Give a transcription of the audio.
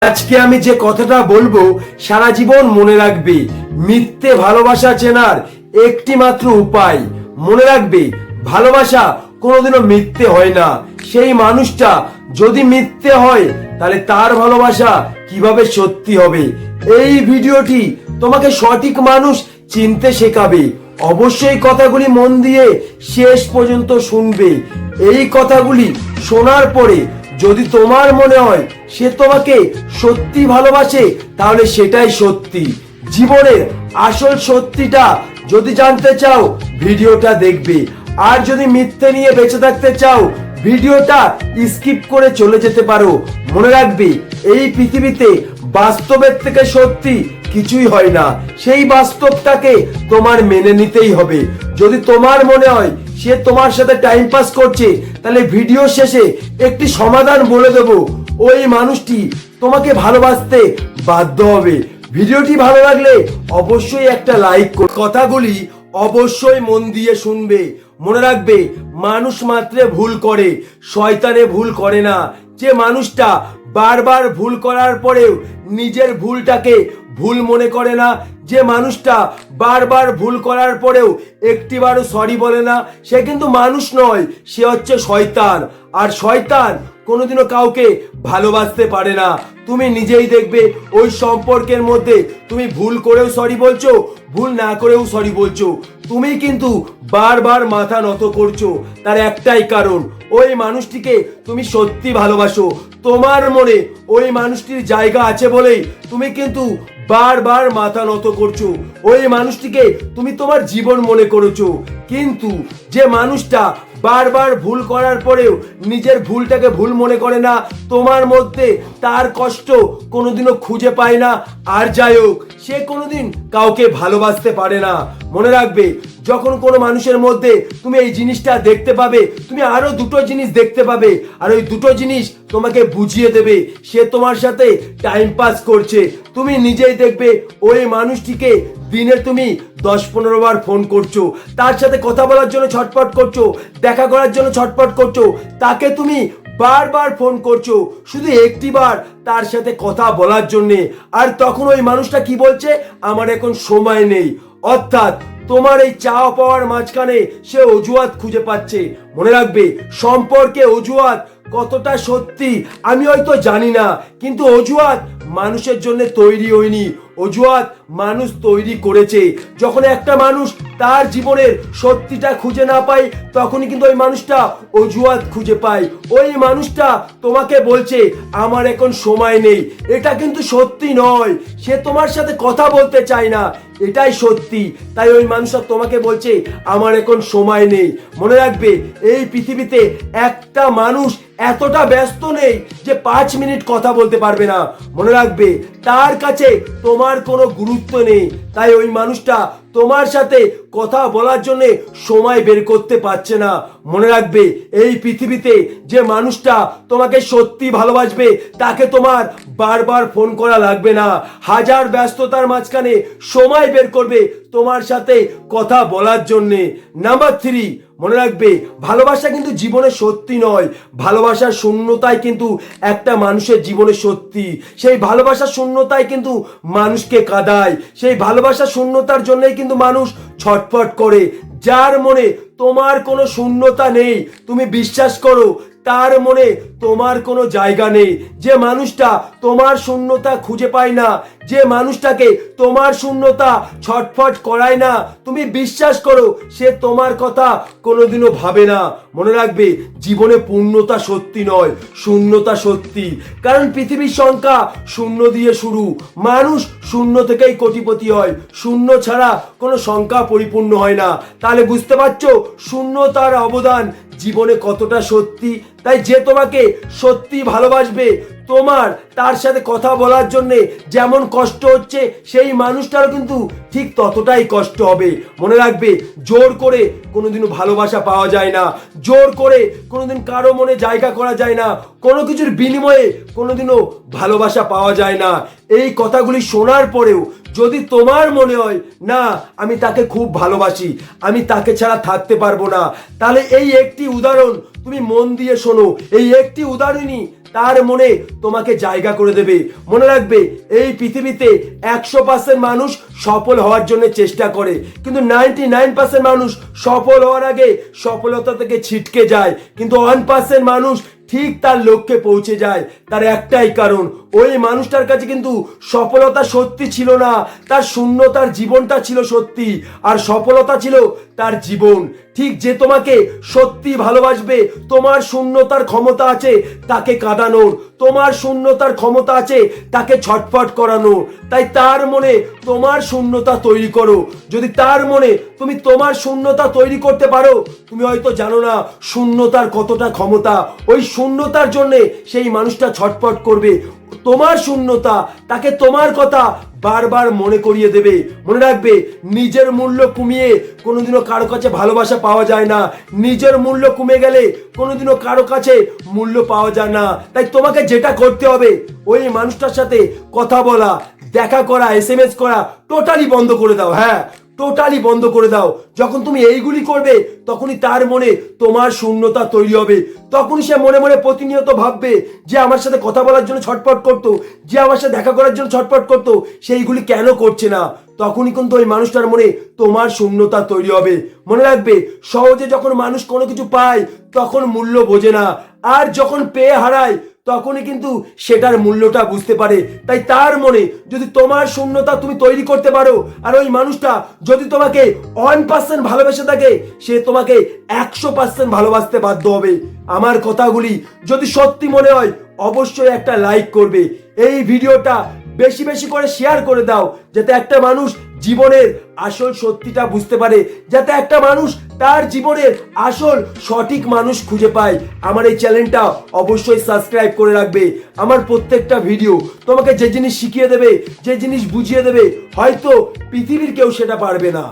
আজকে আমি যে কথাটা বলবো সারা জীবন মনে রাখবে। মিথ্যে ভালোবাসা চেনার একটি মাত্র উপায়, মনে রাখবে ভালোবাসা কোনোদিনও মিথ্যে হয় না। সেই মানুষটা যদি মিথ্যে হয় তাহলে তার ভালোবাসা কিভাবে সত্যি হবে? এই ভিডিওটি তোমাকে সঠিক মানুষ চিনতে শেখাবে। অবশ্যই কথাগুলি মন দিয়ে শেষ পর্যন্ত শুনবে। এই কথাগুলি শোনার পরে যদি তোমার মনে হয় সে তোমাকে সত্যি ভালোবাসে তাহলে সেটাই সত্যি। জীবনের আসল সত্যিটা যদি জানতে চাও ভিডিওটা দেখবে, আর যদি মিথ্যে নিয়ে বেঁচে থাকতে চাও ভিডিওটা স্কিপ করে চলে যেতে পারো। মনে রাখবে এই পৃথিবীতে বাস্তবের থেকে সত্যি কিছুই হয় না, সেই বাস্তবটাকে তোমার মেনে নিতেই হবে। যদি তোমার মনে হয় সে তোমার সাথে টাইম পাস করছে তাহলে ভিডিও শেষে একটি সমাধান বলে দেব, ওই মানুষটি তোমাকে ভালোবাসতে বাধ্য হবে। ভিডিওটি ভালো লাগলে অবশ্যই একটা লাইক করো। কথাগুলি অবশ্যই মন দিয়ে শুনবে। মনে রাখবে মানুষ মাত্রে ভুল করে, শয়তানে ভুল করে না। যে মানুষটা বারবার ভুল করার পরেও নিজের ভুলটাকে ভুল মনে করে না, যে মানুষটা বারবার ভুল করার পরেও একটিবারও সরি বলে না, সে কিন্তু মানুষ নয়, সে হচ্ছে শয়তান। আর শয়তান কোনোদিনও কাউকে ভালোবাসতে পারে না। তুমি নিজেই দেখবে ওই সম্পর্কের মধ্যে তুমি ভুল করেও সরি বলছো, ভুল না করেও সরি বলছো, তুমি কিন্তু বারবার মাথা নত করছো। তার একটাই কারণ, ওই মানুষটিকে তুমি সত্যি ভালোবাসো। তোমার মনে ওই মানুষটির জায়গা আছে বলেই তুমি কিন্তু বারবার মাথা নত করছো। ওই মানুষটিকে তুমি তোমার জীবন মনে করেছো। কিন্তু যে মানুষটা বারবার ভুল করার পরেও নিজের ভুলটাকে ভুল মনে করে না, তোমার মধ্যে তার কষ্ট কোনোদিনও খুঁজে পায় না। আর যাই হোক, সে কোনোদিন কাউকে ভালোবাসতে পারে না। মনে রাখবে যখন কোনো মানুষের মধ্যে তুমি এই জিনিসটা দেখতে পাবে, তুমি আরো দুটো জিনিস দেখতে পাবে, আর ওই দুটো জিনিস তোমাকে বুঝিয়ে দেবে সে তোমার সাথে টাইম পাস করছে। তুমি নিজেই দেখবে ওই মানুষটিকে দিনে তুমি 10-15 বার ফোন করছো, তার সাথে কথা বলার জন্য ছটপট করছো, দেখা করার জন্য ছটপট করছো, তাকে তুমি বারবার ফোন করছো শুধু একটিবার তার সাথে কথা বলার জন্যে। আর তখন ওই মানুষটা কি বলছে, আমার এখন সময় নেই। অর্থাৎ তোমার এই চাওয়া পাওয়ার মাঝখানে সে অজুহাত খুঁজে পাচ্ছে। মনে রাখবে সম্পর্কে অজুহাত কতটা সত্যি আমি হয়তো জানি না, কিন্তু অজুহাত মানুষের জন্য তৈরি হয়নি, অজুহাত মানুষ তৈরি করেছে। যখন একটা মানুষ তার জীবনের সত্যিটা খুঁজে না পায় তখনই কিন্তু ওই মানুষটা অজুহাত খুঁজে পায়। ওই মানুষটা তোমাকে বলছে আমার এখন সময় নেই, এটা কিন্তু সত্যি নয়। সে তোমার সাথে কথা বলতে চায় না, এটাই সত্যি। তাই ওই মানুষটা তোমাকে বলছে আমার এখন সময় নেই। মনে রাখবে এই পৃথিবীতে একটা মানুষ এতটা ব্যস্ত নেই যে 5 মিনিট কথা বলতে পারবে না। মনে রাখবে তার কাছে তোমার কোনো গুরুত্ব নেই, তাই ওই মানুষটা তোমার সাথে কথা বলার জন্য সময় বের করতে পারছে না। মনে রাখবে এই পৃথিবীতে যে মানুষটা তোমাকে সত্যি ভালোবাসবে তাকে তোমার বারবার ফোন করা লাগবে না, হাজার ব্যস্ততার মাঝখানে সময় বের করবে তোমার সাথে কথা বলার জন্য। নাম্বার 3, মনে রাখবে ভালোবাসা কিন্তু জীবনে সত্যি নয়, ভালোবাসার শূন্যতাই কিন্তু একটা মানুষের জীবনে সত্যি। সেই ভালোবাসার শূন্যতাই কিন্তু মানুষকে কাঁদায়, সেই ভালোবাসার শূন্যতার জন্যই কিন্তু মানুষ ছটফট করে। যার মনে তোমার কোনো শূন্যতা নেই, তুমি বিশ্বাস করো তার মনে তোমার কোনো জায়গা নেই। যে মানুষটা তোমার শূন্যতা খুঁজে পায় না, যে মানুষটাকে তোমার শূন্যতা ছটফট করায় না, তুমি বিশ্বাস করো সে তোমার কথা কোনোদিনও ভাবে না। মনে রাখবে জীবনে পূর্ণতা সত্যি নয়, শূন্যতা সত্যি। কারণ পৃথিবীর সংখ্যা শূন্য দিয়ে শুরু, মানুষ শূন্য থেকেই কোটিপতি হয়, শূন্য ছাড়া কোনো সংখ্যা পরিপূর্ণ হয় না। তাহলে বুঝতে পারছো শূন্যতার অবদান জীবনে কতটা সত্যি। তাই যে তোমাকে সত্যি ভালোবাসবে, তোমার তার সাথে কথা বলার জন্য যেমন কষ্ট হচ্ছে সেই মানুষটারও কিন্তু ঠিক ততটাই কষ্ট হবে। মনে রাখবে জোর করে কোনোদিনও ভালোবাসা পাওয়া যায় না, জোর করে কোনোদিন কারো মনে জায়গা করা যায় না, কোনো কিছুর বিনিময়ে কোনোদিনও ভালোবাসা পাওয়া যায় না। এই কথাগুলি শোনার পরেও যদি তোমার মনে হয় না আমি তাকে খুব ভালোবাসি, আমি তাকে ছাড়া থাকতে পারবো না, তাহলে এই একটি উদাহরণ তুমি মন দিয়ে শোনো। এই একটি উদাহরণই তার মনে তোমাকে জায়গা করে দেবে। মনে রাখবে, এই পৃথিবীতে 100% মানুষ সফল হওয়ার জন্য চেষ্টা করে, কিন্তু 99% মানুষ সফল হওয়ার আগে সফলতা থেকে ছিটকে যায়, কিন্তু 1% মানুষ ঠিক তার লক্ষ্যে পৌঁছে যায়। তার একটাই কারণ, ওই মানুষটার কাছে কিন্তু সফলতা সত্যি ছিল না, তার শূন্যতার জীবনটা ছিল সত্যি, আর সফলতা ছিল তার জীবন। ঠিক যে তোমাকে সত্যি ভালোবাসবে, তোমার শূন্যতার ক্ষমতা আছে তাকে কাঁদানোর, তোমার শূন্যতার ক্ষমতা আছে তাকে ছটফট করানোর। তাই তার মনে তোমার শূন্যতা তৈরি করো। যদি তার মনে তুমি তোমার শূন্যতা তৈরি করতে পারো, তুমি হয়তো জানো না শূন্যতার কতটা ক্ষমতা। ওই শূন্যতার জন্য সেই মানুষটা ছটফট করবে। তোমার শূন্যতা তাকে তোমার কথা বারবার মনে করিয়ে দেবে। মনে রাখবে, নিজের মূল্য কমিয়ে কোনোদিনও কারো কাছে ভালোবাসা পাওয়া যায় না। নিজের মূল্য কমে গেলে কোনোদিনও কারো কাছে মূল্য পাওয়া যায় না। তাই তোমাকে যেটা করতে হবে, ওই মানুষটার সাথে কথা বলা, দেখা করা, SMS করা টোটালি বন্ধ করে দাও। হ্যাঁ, টোটালি বন্ধ করে দাও। যখন তুমি এইগুলি করবে, তখনই তার মনে তোমার শূন্যতা তৈরি হবে। তখনই সে মনে মনে প্রতিনিয়ত ভাববে, যে আমার সাথে কথা বলার জন্য ছটফট করতো, যে আমার সাথে দেখা করার জন্য ছটফট করতো, সেইগুলি কেন করছে না। তখনই কিন্তু ওই মানুষটার মনে তোমার শূন্যতা তৈরি হবে। মনে রাখবে, সহজে যখন মানুষ কোনো কিছু পায় তখন মূল্য বোঝে না, আর যখন পেয়ে হারায় তখনই কিন্তু সেটার মূল্যটা বুঝতে পারে। তাই তার মনে যদি তোমার শূন্যতা তুমি তৈরি করতে পারো, আর ওই মানুষটা যদি তোমাকে 1% ভালোবেসে থাকে, সে তোমাকে 100% ভালোবাসতে বাধ্য হবে। আমার কথাগুলি যদি সত্যি মনে হয়, অবশ্যই একটা লাইক করবে। এই ভিডিওটা বেশি বেশি করে শেয়ার করে দাও, যাতে একটা মানুষ জীবনের আসল সত্যিটা বুঝতে পারে, যাতে একটা মানুষ তার জীবনের আসল সঠিক মানুষ খুঁজে পায়। আমার এই চ্যানেলটা অবশ্যই সাবস্ক্রাইব করে রাখবে। আমার প্রত্যেকটা ভিডিও তোমাকে যে জিনিস শিখিয়ে দেবে, যে জিনিস বুঝিয়ে দেবে, হয়তো পৃথিবীর কেউ সেটা পারবে না।